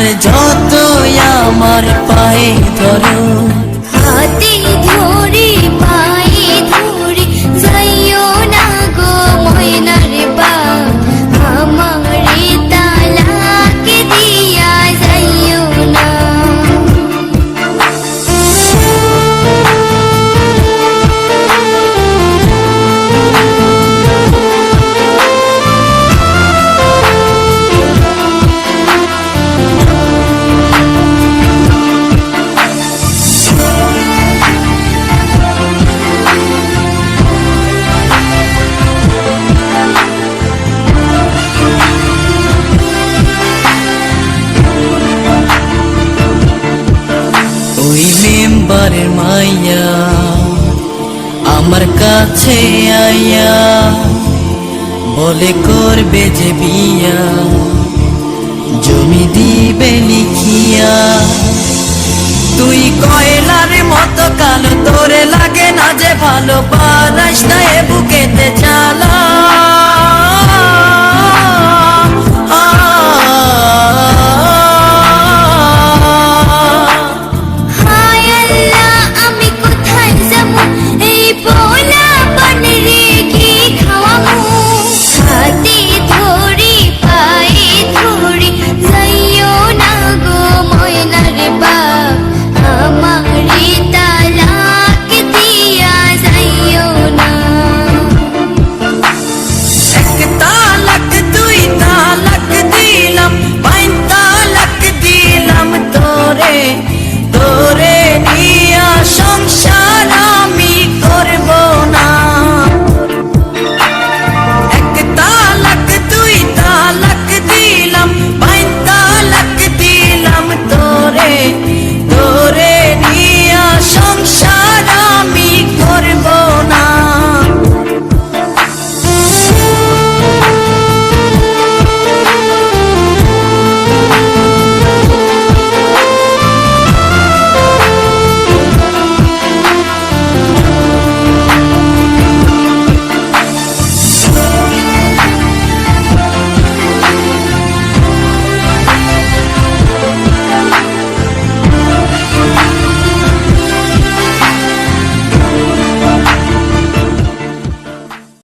আর যতই আমার পায়ে ধরো, হাতে ধরে পায়ে ধরে যাইও না গো ময়নার বা, আমারে তালাক দিয়া যাইও না। ওই মেম্বারের মাইয়া আমার কাছে আইয়া বলে করবে যে বিয়া, জমি দিবে লিখিয়া। তুই কয়লার মতো কালো, তোরে লাগে না যে ভালো, পারাস না এ বুকেতে